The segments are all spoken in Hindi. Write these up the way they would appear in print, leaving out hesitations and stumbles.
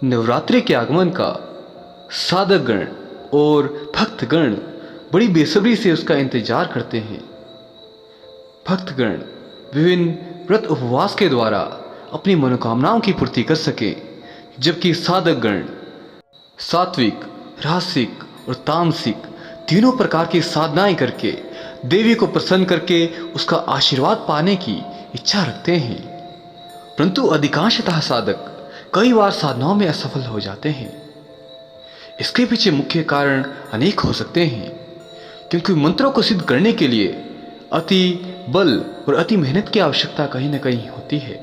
नवरात्रि के आगमन का साधकगण और भक्तगण बड़ी बेसब्री से उसका इंतजार करते हैं। भक्तगण विभिन्न व्रत उपवास के द्वारा अपनी मनोकामनाओं की पूर्ति कर सके, जबकि साधकगण सात्विक, राजसिक और तामसिक तीनों प्रकार की साधनाएं करके देवी को प्रसन्न करके उसका आशीर्वाद पाने की इच्छा रखते हैं। परंतु अधिकांशतः साधक कई बार साधनाओं में असफल हो जाते हैं। इसके पीछे मुख्य कारण अनेक हो सकते हैं, क्योंकि मंत्रों को सिद्ध करने के लिए अति बल और अति मेहनत की आवश्यकता कहीं ना कहीं होती है।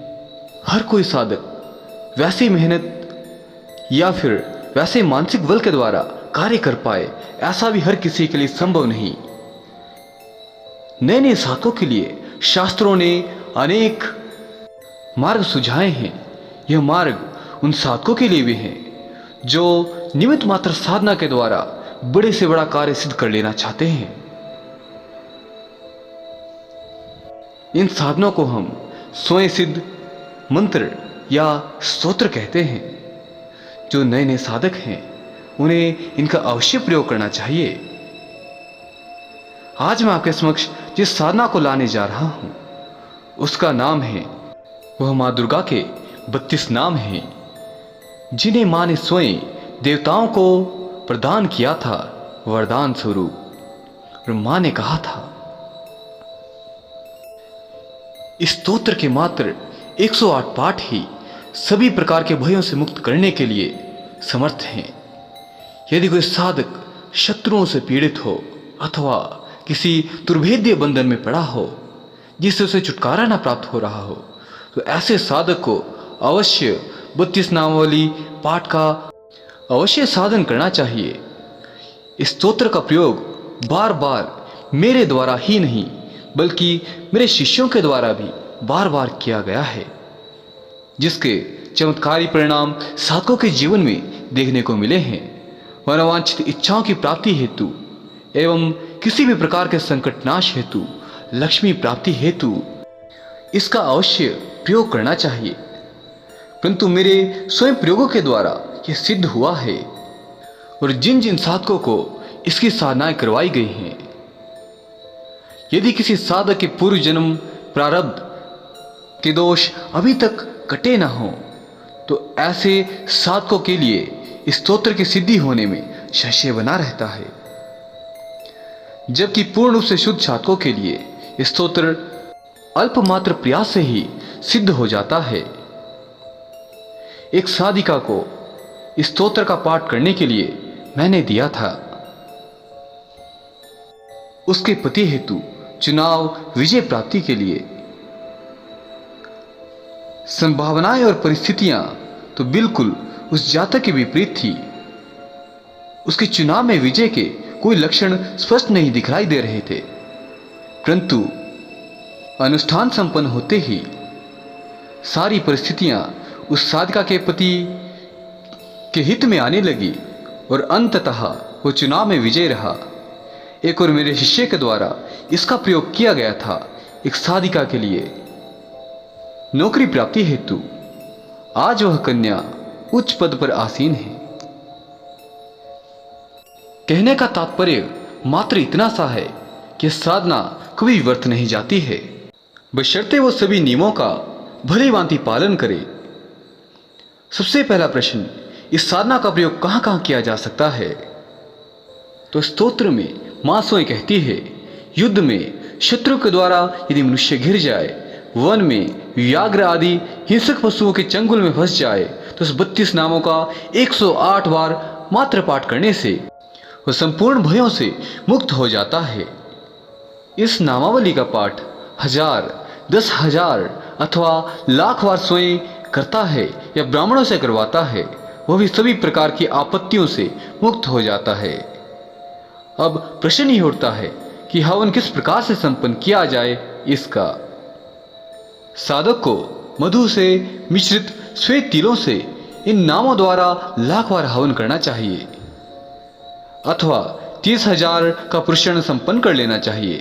हर कोई साधक वैसी मेहनत या फिर वैसे मानसिक बल के द्वारा कार्य कर पाए, ऐसा भी हर किसी के लिए संभव नहीं। नए नए साधकों के लिए शास्त्रों ने अनेक मार्ग सुझाए हैं। यह मार्ग उन साधकों के लिए भी हैं जो निमित्त मात्र साधना के द्वारा बड़े से बड़ा कार्य सिद्ध कर लेना चाहते हैं। इन साधनों को हम स्वयं सिद्ध मंत्र या स्तोत्र कहते हैं। जो नए नए साधक हैं उन्हें इनका अवश्य प्रयोग करना चाहिए। आज मैं आपके समक्ष जिस साधना को लाने जा रहा हूं उसका नाम है, वह मां दुर्गा के 32 नाम हैं, जिन्हें मां ने स्वयं देवताओं को प्रदान किया था वरदान स्वरूप। और मां ने कहा था, इस स्तोत्र के मात्र 108 पाठ ही सभी प्रकार के भयों से मुक्त करने के लिए समर्थ हैं। यदि कोई साधक शत्रुओं से पीड़ित हो अथवा किसी दुर्भेद्य बंधन में पड़ा हो जिससे उसे छुटकारा न प्राप्त हो रहा हो, तो ऐसे साधक को अवश्य 32 नामावली पाठ का अवश्य साधन करना चाहिए। इस स्तोत्र का प्रयोग बार बार मेरे द्वारा ही नहीं बल्कि मेरे शिष्यों के द्वारा भी बार बार किया गया है, जिसके चमत्कारी परिणाम साधकों के जीवन में देखने को मिले हैं। मनोवांछित इच्छाओं की प्राप्ति हेतु एवं किसी भी प्रकार के संकटनाश हेतु, लक्ष्मी प्राप्ति हेतु इसका अवश्य प्रयोग करना चाहिए। परंतु मेरे स्वयं प्रयोगों के द्वारा यह सिद्ध हुआ है और जिन जिन साधकों को इसकी साधनाएं करवाई गई हैं, यदि किसी साधक के पूर्व जन्म प्रारब्ध के दोष अभी तक कटे ना हो, तो ऐसे साधकों के लिए इस स्तोत्र की सिद्धि होने में संशय बना रहता है। जबकि पूर्ण रूप से शुद्ध साधकों के लिए इस स्तोत्र अल्पमात्र प्रयास से ही सिद्ध हो जाता है। एक साधिका को इस स्तोत्र का पाठ करने के लिए मैंने दिया था। उसके पति हेतु चुनाव विजय प्राप्ति के लिए संभावनाएं और परिस्थितियां तो बिल्कुल उस जातक के विपरीत थी। उसके चुनाव में विजय के कोई लक्षण स्पष्ट नहीं दिखाई दे रहे थे, परंतु अनुष्ठान संपन्न होते ही सारी परिस्थितियां उस साधिका के पति के हित में आने लगी और अंततः वो चुनाव में विजय रहा। एक और मेरे शिष्य के द्वारा इसका प्रयोग किया गया था एक साधिका के लिए नौकरी प्राप्ति हेतु। आज वह कन्या उच्च पद पर आसीन है। कहने का तात्पर्य मात्र इतना सा है कि साधना कभी व्यर्थ नहीं जाती है, बशर्ते वो सभी नियमों का भली भांति पालन करे। सबसे पहला प्रश्न, इस साधना का प्रयोग कहां कहां किया जा सकता है? तो स्तोत्र में मां स्वयं कहती है, युद्ध में शत्रु के द्वारा यदि मनुष्य घिर जाए, वन में व्याघ्र आदि हिंसक पशुओं के चंगुल में फंस जाए, तो उस 32 नामों का 108 बार मात्र पाठ करने से वह संपूर्ण भयों से मुक्त हो जाता है। इस नामावली का पाठ 1000, 10,000 अथवा लाख बार स्वयं करता है या ब्राह्मणों से करवाता है, वह भी सभी प्रकार की आपत्तियों से मुक्त हो जाता है। अब प्रश्न ही उठता है कि हवन किस प्रकार से संपन्न किया जाए। इसका साधक को मधु से मिश्रित श्वेत तिलों से इन नामों द्वारा लाख बार हवन करना चाहिए अथवा 30,000 का पुरुषरण संपन्न कर लेना चाहिए।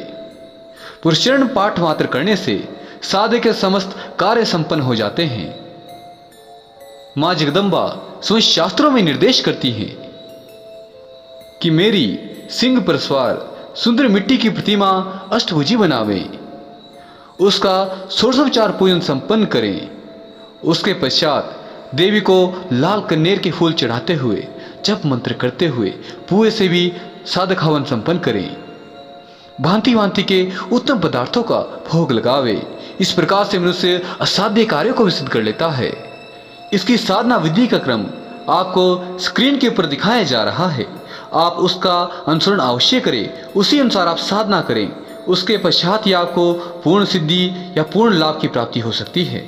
पुरुषरण पाठ मात्र करने से साधक के समस्त कार्य संपन्न हो जाते हैं। माँ जगदम्बा स्वयं शास्त्रों में निर्देश करती हैं कि मेरी सिंह पर सवार सुंदर मिट्टी की प्रतिमा अष्टभुजी बनावे, उसका षोडशोपचार पूजन संपन्न करें। उसके पश्चात देवी को लाल कन्नेर के फूल चढ़ाते हुए जप मंत्र करते हुए पुए से भी साधक हवन संपन्न करें। भांति भांति के उत्तम पदार्थों का भोग लगावे। इस प्रकार से मनुष्य असाध्य कार्यों को भी सिद्ध कर लेता है। इसकी साधना विधि का क्रम आपको स्क्रीन के ऊपर दिखाया जा रहा है। आप उसका अनुसरण अवश्य करें, उसी अनुसार आप साधना करें। उसके पश्चात ही आपको पूर्ण सिद्धि या पूर्ण लाभ की प्राप्ति हो सकती है।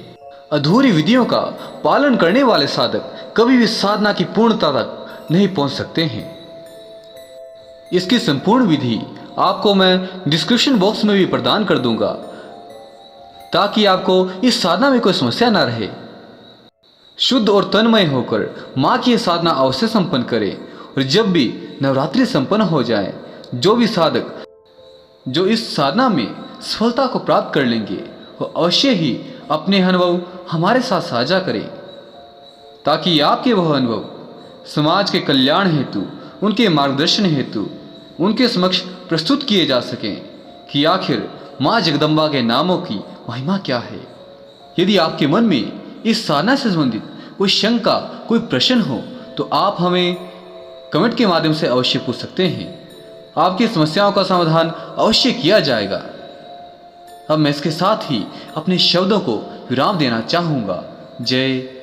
अधूरी विधियों का पालन करने वाले साधक कभी भी साधना की पूर्णता तक नहीं पहुंच सकते हैं। इसकी संपूर्ण विधि आपको मैं डिस्क्रिप्शन बॉक्स में भी प्रदान कर दूंगा, ताकि आपको इस साधना में कोई समस्या ना रहे। शुद्ध और तन्मय होकर माँ की साधना अवश्य संपन्न करें। और जब भी नवरात्रि संपन्न हो जाए, जो भी साधक जो इस साधना में सफलता को प्राप्त कर लेंगे, वो अवश्य ही अपने अनुभव हमारे साथ साझा करें, ताकि आपके वह अनुभव समाज के कल्याण हेतु, उनके मार्गदर्शन हेतु उनके समक्ष प्रस्तुत किए जा सकें कि आखिर माँ जगदम्बा के नामों की महिमा क्या है। यदि आपके मन में इस साधना से संबंधित कोई शंका, कोई प्रश्न हो, तो आप हमें कमेंट के माध्यम से अवश्य पूछ सकते हैं। आपकी समस्याओं का समाधान अवश्य किया जाएगा। अब मैं इसके साथ ही अपने शब्दों को विराम देना चाहूँगा। जय